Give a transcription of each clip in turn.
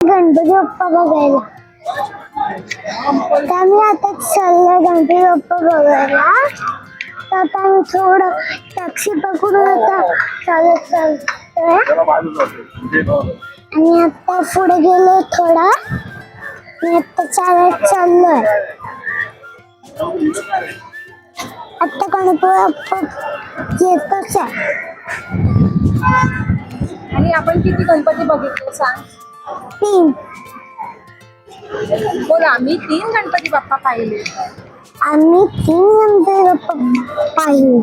गणपती बाप्पा बघायला. तर आम्ही आता चाललोय गणपती बाप्पा बघायला. तर आता आम्ही थोडं टॅक्सी पकडून आता चालत चालतोय आणि आता पुढे गेलो थोडा आणि आता चालत चाललोय. आता गणपती बाप्पा येतोच आहे. आणि आपण किती गणपती बघितले सांग? 3. बोल. आम्ही 3 गणपती बाप्पा पाहिले. आम्ही 3 गणपती बाप्पा पाहिले.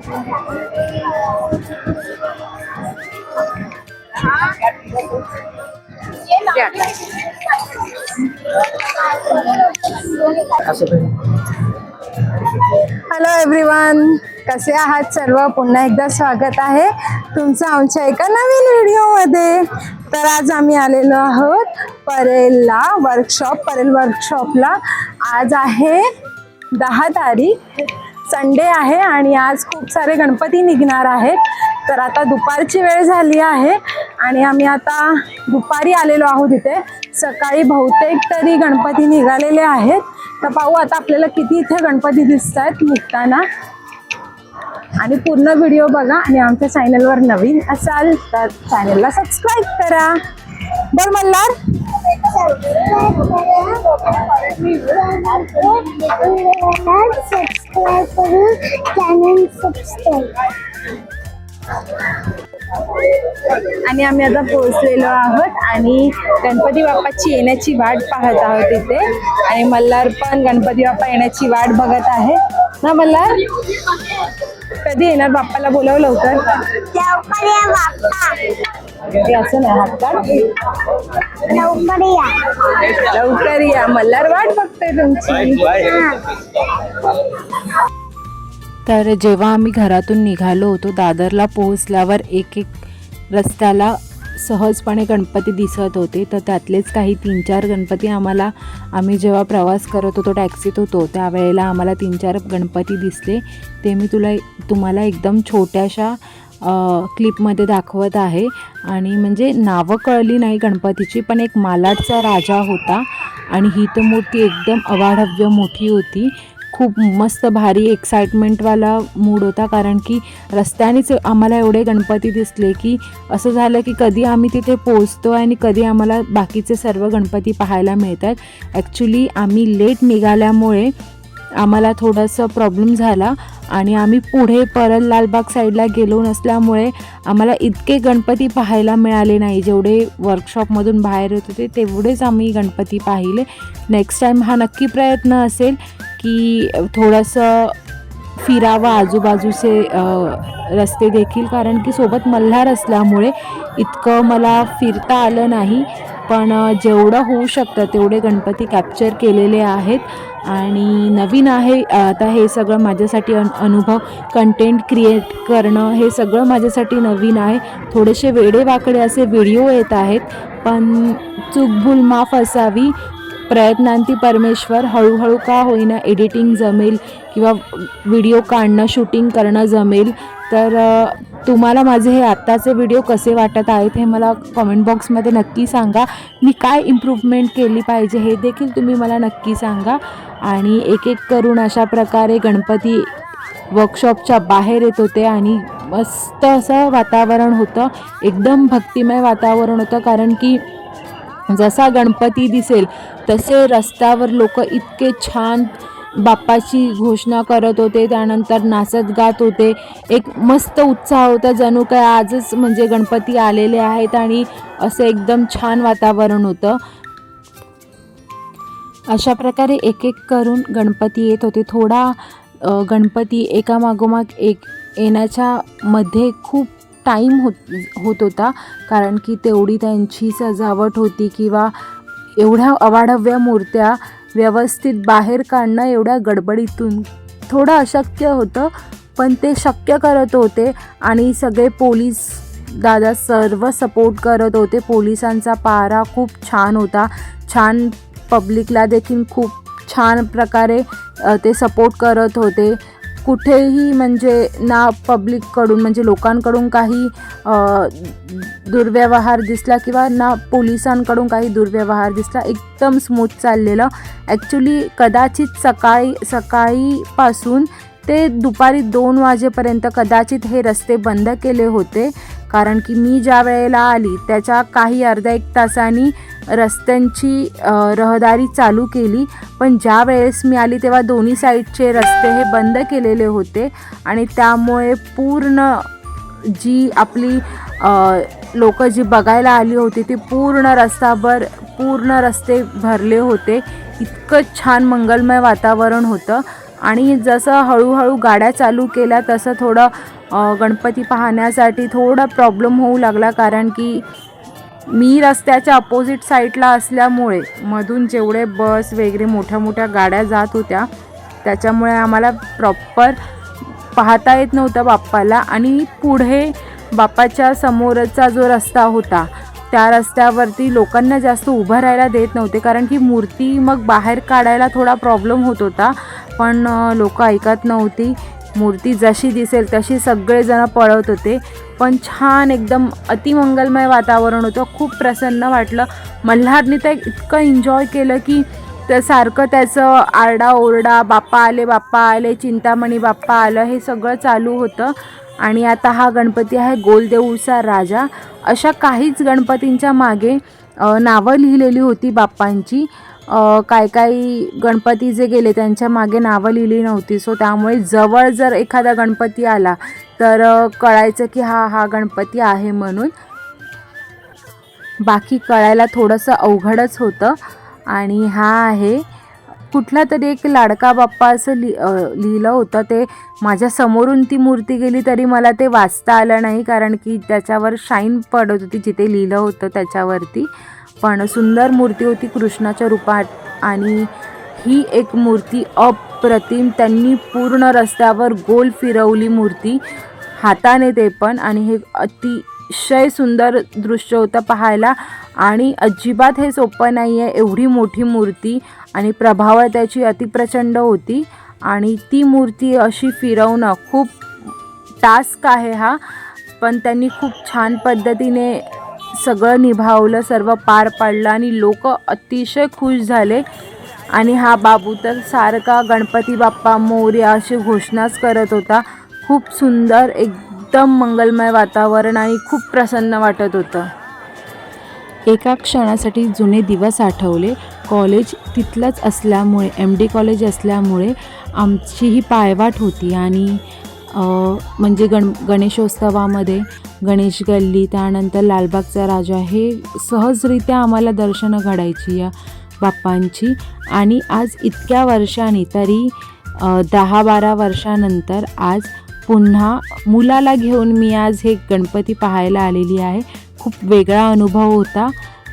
हॅलो एव्हरीवन, कसे आहात सर्व? पुन्हा एकदा स्वागत आहे तुमचं आमच्या एका नवीन व्हिडिओमध्ये. तर आज आम्ही आलेलो आहोत परेल वर्कशॉपला. आज आहे 10 तारीख, संडे आहे आणि आज खूप सारे गणपती निघणार आहेत. तर आता दुपारची वेळ झाली आहे आणि आम्ही आता दुपारी आलेलो आहोत इथे. सकाळी बहुतेक तरी गणपती निघालेले आहेत. तर पाहू आता आपल्याला किती इथे गणपती दिसत आहेत निघताना. आणि पूर्ण व्हिडिओ बघा आणि आमच्या चॅनलवर नवीन असाल तर चॅनलला सबस्क्राईब करा. बोल मल्हार. सबस्क्राईब करून चॅनल सबस्क्राईब. आणि आम्ही आता पोहोचलेलो आहोत आणि गणपती बाप्पाची येण्याची वाट पाहत आहोत इथे. आणि मल्हार पण गणपती बाप्पा येण्याची वाट बघत आहे ना. मल्हार, कधी येणार? बाप्पाला बोलावं लवकर. लवकर या बाप्पा. ते असं नाही, हात काढ. लवकर या. लवकर या. मल्हार वाट बघतोय तुमची. तर जेव्हा आम्ही घरातून निघालो होतो, दादरला पोहोचल्यावर एक रस्त्याला सहजपणे गणपती दिसत होते. तर त्यातलेच काही 3-4 गणपती आम्ही जेव्हा प्रवास करत होतो, टॅक्सीत होतो, त्यावेळेला आम्हाला 3-4 गणपती दिसले. ते मी तुम्हाला एकदम छोट्याशा क्लिपमध्ये दाखवत आहे. आणि म्हणजे नावं कळली नाही गणपतीची, पण एक मालाडचा राजा होता आणि ही तर मूर्ती एकदम अवाढव्य मोठी होती. खूप मस्त भारी एक्साइटमेंटवाला मूड होता, कारण की रस्त्यानेच आम्हाला एवढे गणपती दिसले की असं झालं की कधी आम्ही तिथे पोहोचतो आणि कधी आम्हाला बाकीचे सर्व गणपती पाहायला मिळतात. ॲक्च्युली आम्ही लेट निघाल्यामुळे आम्हाला थोडंसं प्रॉब्लेम झाला आणि आम्ही पुढे परत लालबाग साईडला गेलो नसल्यामुळे आम्हाला इतके गणपती पाहायला मिळाले नाही. जेवढे वर्कशॉपमधून बाहेर येत होते तेवढेच आम्ही गणपती पाहिले. नेक्स्ट टाईम हा नक्की प्रयत्न असेल की थोडंसं फिरावं आजूबाजूचे रस्ते देखील, कारण की सोबत मल्हार असल्यामुळे इतकं मला फिरता आलं नाही. पण जेवढं होऊ शकतं तेवढे गणपती कॅप्चर केलेले आहेत. आणि नवीन आहे आता हे सगळं माझ्यासाठी अनुभव. कंटेंट क्रिएट करणं हे सगळं माझ्यासाठी नवीन आहे. थोडेसे वेडेवाकडे असे व्हिडिओ येत आहेत, पण चूकभूल माफ असावी. प्रयत्नांती परमेश्वर. हळूहळू का होईना एडिटिंग जमेल किंवा व्हिडिओ काढणं, शूटिंग करणं जमेल. तर तुम्हाला माझे हे आत्ताचे व्हिडिओ कसे वाटत आहेत हे मला कमेंट बॉक्समध्ये नक्की सांगा. मी काय इम्प्रूव्हमेंट केली पाहिजे हे देखील तुम्ही मला नक्की सांगा. आणि एक एक करून अशा प्रकारे गणपती वर्कशॉपच्या बाहेर येत होते आणि मस्त असं वातावरण होतं. एकदम भक्तिमय वातावरण होतं, कारण की जसा गणपती दिसेल तसे रस्त्यावर लोक इतके छान बाप्पाची घोषणा करत होते, त्यानंतर नाचत गात होते. एक मस्त उत्साह होता, जणू काय आजच म्हणजे गणपती आलेले आहेत आणि असं एकदम छान वातावरण होतं. अशा प्रकारे एक एक करून गणपती येत होते. थोडा गणपती एकामागोमाग एक येण्याच्या मध्ये खूप टाईम होत होता, कारण की तेवढी त्यांची सजावट होती किंवा एवढ्या अवाढव्य मूर्त्या व्यवस्थित बाहेर काढणं एवढ्या गडबडीतून थोडं अशक्य होतं. पण ते शक्य करत होते आणि सगळे पोलीस दादा सर्व सपोर्ट करत होते. पोलिसांचा पारा खूप छान होता. छान पब्लिकला देखील खूप छान प्रकारे ते सपोर्ट करत होते. कुठेही म्हणजे ना पब्लिककडून म्हणजे लोकांकडून काही दुर्व्यवहार दिसला किंवा ना पोलिसांकडून काही दुर्व्यवहार दिसला. एकदम स्मूथ चाललेलं. ॲक्च्युली कदाचित सकाळीपासून ते दुपारी 2 वाजेपर्यंत कदाचित हे रस्ते बंद केले होते, कारण की मी ज्या वेळेला आली त्याच्या काही अर्धा एक तासांनी रस्त्यांची रहदारी चालू केली. पण ज्या वेळेस मी आली तेव्हा दोन्ही साईडचे रस्ते हे बंद केलेले होते आणि त्यामुळे पूर्ण जी आपली लोक जी बघायला आली होती ती पूर्ण रस्ते भरले होते. इतकं छान मंगलमय वातावरण होतं. आणि जसं हळूहळू गाड्या चालू केल्या तसं थोडं गणपती पाहण्यासाठी थोडा प्रॉब्लेम होऊ लागला, कारण की मी रस्त्याच्या अपोजिट साईडला असल्यामुळे मधून जेवढे बस वगैरे मोठ्या गाड्या जात होत्या त्याच्यामुळे आम्हाला प्रॉपर पाहता येत नव्हतं बाप्पाला. आणि पुढे बाप्पाच्या समोरचा जो रस्ता होता त्या रस्त्यावरती लोकांना जास्त उभं राहायला देत नव्हते, कारण की मूर्ती मग बाहेर काढायला थोडा प्रॉब्लेम होत होता. पण लोक ऐकत नव्हती. मूर्ती जशी दिसेल तशी सगळेजण पळत होते. पण छान एकदम अतिमंगलमय वातावरण होतं. खूप प्रसन्न वाटलं. मल्हारने तर इतकं एन्जॉय केलं की सारखं त्याचं आरडाओरडा, बाप्पा आले, चिंतामणी बाप्पा आलं, हे सगळं चालू होतं. आणि आता हा गणपती आहे गोलदेऊळचा राजा. अशा काहीच गणपतींच्या मागे नावं लिहिलेली होती बाप्पांची. काही गणपती जे गेले त्यांच्या मागे नावं लिहिली नव्हती. सो त्यामुळे जवळ जर एखादा गणपती आला तर कळायचं की हा गणपती आहे म्हणून. बाकी कळायला थोडंसं अवघडच होतं. आणि हा आहे कुठला तरी एक लाडका बाप्पा असं लिहिलं होतं. ते माझ्या समोरून ती मूर्ती गेली तरी मला ते वाचता आलं नाही, कारण की त्याच्यावर शाईन पडत होती जिथे लिहिलं होतं त्याच्यावरती. पण सुंदर मूर्ती होती कृष्णाच्या रूपात. आणि ही एक मूर्ती अप्रतिम. त्यांनी पूर्ण रस्त्यावर गोल फिरवली मूर्ती हाताने ते पण. आणि हे अतिशय सुंदर दृश्य होतं पाहायला. आणि अजिबात हे सोपं नाही आहे, एवढी मोठी मूर्ती आणि प्रभावळ त्याची अतिप्रचंड होती. आणि ती मूर्ती अशी फिरवणं खूप टास्क आहे हा. पण त्यांनी खूप छान पद्धतीने सगळं निभावलं, सर्व पार पाडलं आणि लोक अतिशय खुश झाले. आणि हा बाबू तर सारखा गणपती बाप्पा मोरया अशी घोषणाच करत होता. खूप सुंदर एकदम मंगलमय वातावरण आणि खूप प्रसन्न वाटत होतं. एका क्षणासाठी जुने दिवस आठवले. कॉलेज तिथलंच असल्यामुळे MD कॉलेज असल्यामुळे आमची ही पायवाट होती. आणि म्हणजे गणेशोत्सवामध्ये गणेश गल्ली, त्यानंतर लालबागचा राजा, हे सहजरित्या आम्हाला दर्शनं घडायची या बाप्पांची. आणि आज इतक्या वर्षांनी, तरी 10-12 वर्षानंतर आज पुन्हा मुलाला घेऊन मी आज हे गणपती पाहायला आलेली आहे. खूप वेगळा अनुभव होता,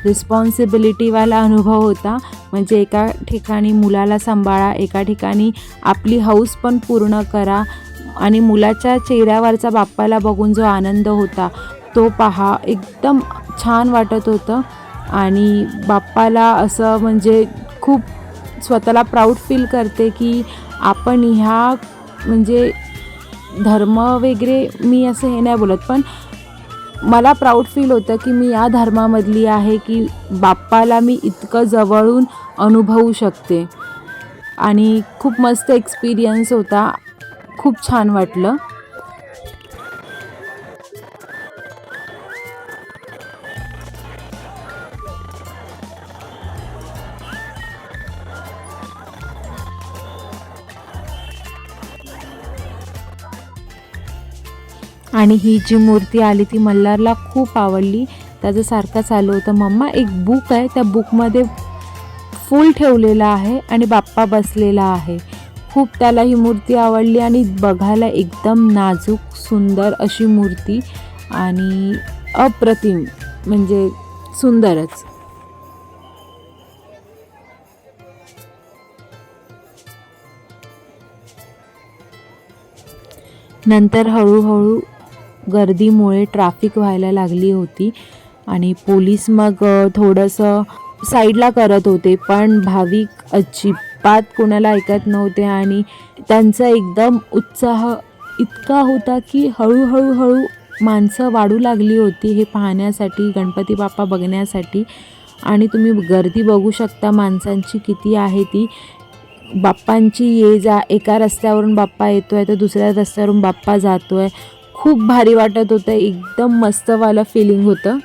रिस्पॉन्सिबिलिटीवाला अनुभव होता. म्हणजे एका ठिकाणी मुलाला सांभाळा, एका ठिकाणी आपली हौस पण पूर्ण करा. आणि मुलाच्या चेहऱ्यावरचा बाप्पाला बघून जो आनंद होता तो पहा, एकदम छान वाटत होतं. आणि बाप्पाला असं म्हणजे खूप स्वतःला प्राऊड फील करते की आपण ह्या म्हणजे धर्म वगैरे, मी असं हे नाही बोलत, पण मला प्राऊड फील होतं की मी या धर्मामधली आहे की बाप्पाला मी इतकं जवळून अनुभवू शकते. आणि खूप मस्त एक्सपिरियन्स होता. खूप छान वाटलं. आणि ही जी मूर्ती आली ती मल्हारला खूप आवडली. त्याचं सारखं चालू होतं, मम्मा एक बुक आहे, त्या बुकमध्ये फूल ठेवलेलं आहे आणि बाप्पा बसलेला आहे. खूप त्याला ही मूर्ती आवडली. आणि बघायला एकदम नाजूक सुंदर अशी मूर्ती आणि अप्रतिम, म्हणजे सुंदरच. नंतर हळूहळू गर्दीमुळे ट्रॅफिक व्हायला लागली होती आणि पोलीस मग थोडंसं साईडला करत होते, पण भाविक अजिबात अजिबात कोणाला ऐकत नव्हते आणि त्यांचा एकदम उत्साह इतका होता की हळूहळू माणसं वाढू लागली होती हे पाहण्यासाठी, गणपती बाप्पा बघण्यासाठी. आणि तुम्ही गर्दी बघू शकता माणसांची किती आहे ती. बाप्पांची ये जा, एका रस्त्यावरून बाप्पा येतोय तर दुसऱ्या रस्त्यावरून बाप्पा जातोय. खूप भारी वाटत होतं, एकदम मस्तवालं फिलिंग होतं.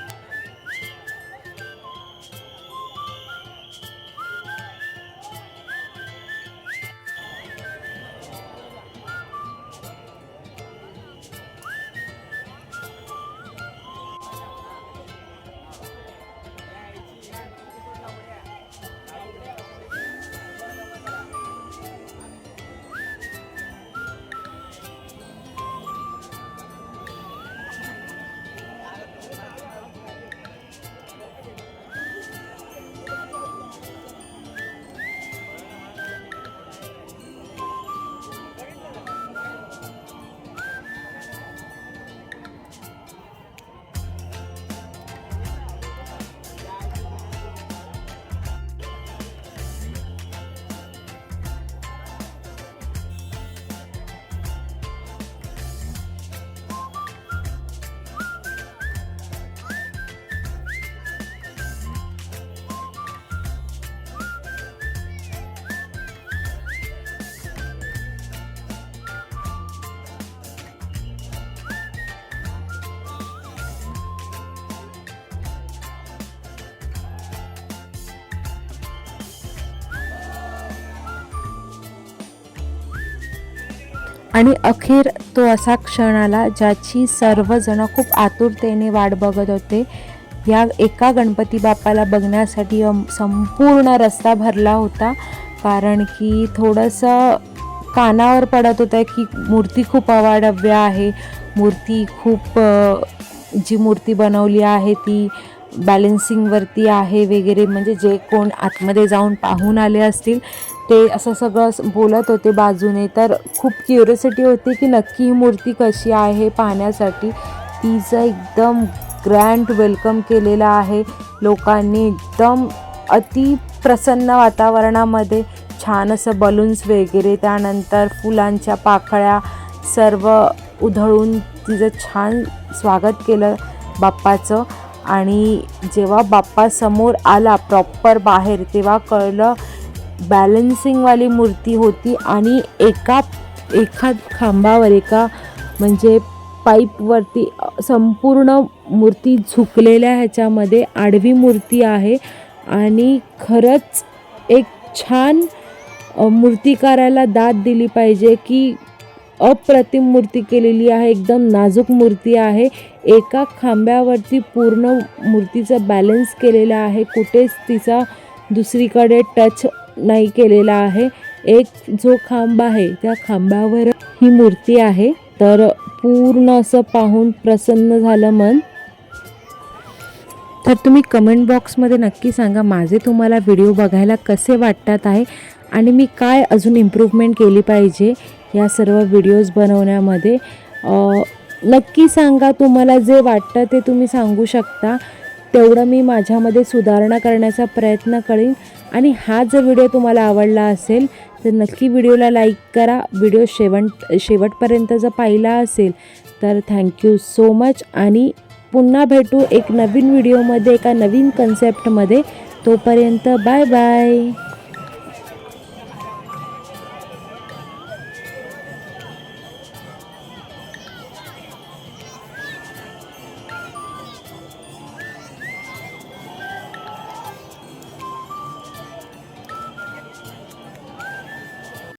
आणि अखेर तो असा क्षण आला ज्याची सर्वजण खूप आतुरतेने वाट बघत होते. या एका गणपती बाप्पाला बघण्यासाठी संपूर्ण रस्ता भरला होता. कारण की थोडंसं कानावर पडत होतं की मूर्ती खूप अवाढव्य आहे, मूर्ती खूप जी मूर्ती बनवली आहे ती बॅलन्सिंगवरती आहे वगैरे. म्हणजे जे कोण आतमध्ये जाऊन पाहून आले असतील ते असं सगळं बोलत होते बाजूने. तर खूप क्युरियोसिटी होती की नक्की ही मूर्ती कशी आहे पाहण्यासाठी. तिचं एकदम ग्रँड वेलकम केलेलं आहे लोकांनी. एकदम अति प्रसन्न वातावरणामध्ये छान असं बलून्स वगैरे, त्यानंतर फुलांच्या पाकळ्या सर्व उधळून तिचं छान स्वागत केलं बाप्पाचं. आणि जेव्हा बाप्पा समोर आला प्रॉपर बाहेर तेव्हा कळलं बॅलन्सिंगवाली मूर्ती होती आणि एका खांबावर एका म्हणजे पाईपवरती संपूर्ण मूर्ती झुकलेल्या ह्याच्यामध्ये आडवी मूर्ती आहे. आणि खरंच एक छान मूर्तिकाराला दाद दिली पाहिजे की अप्रतिम मूर्ती केलेली आहे, एकदम नाजूक मूर्ती आहे. एका खांब्यावरती पूर्ण मूर्तीचं बॅलन्स केलेलं आहे, कुठेच तिचा दुसरीकडे टच नाही केलेला आहे. एक जो खांब आहे त्या खांबावर ही मूर्ती आहे. तर पूर्ण असं पाहून प्रसन्न झालं मन. तर तुम्ही कमेंट बॉक्समध्ये नक्की सांगा माझे तुम्हाला व्हिडिओ बघायला कसे वाटतात आहे आणि मी काय अजून इम्प्रूव्हमेंट केली पाहिजे या सर्व व्हिडिओज बनवण्यामध्ये. नक्की सांगा, तुम्हाला जे वाटतं ते तुम्ही सांगू शकता. तेवढं मी माझ्यामध्ये सुधारणा करण्याचा प्रयत्न करीन. आणि हा जर व्हिडिओ तुम्हाला आवडला असेल तर नक्की व्हिडिओला लाईक करा. व्हिडिओ शेवटपर्यंत जर पाहिला असेल तर थँक्यू सो मच. आणि पुन्हा भेटू एक नवीन व्हिडिओमध्ये एका नवीन कन्सेप्टमध्ये. तोपर्यंत बाय बाय.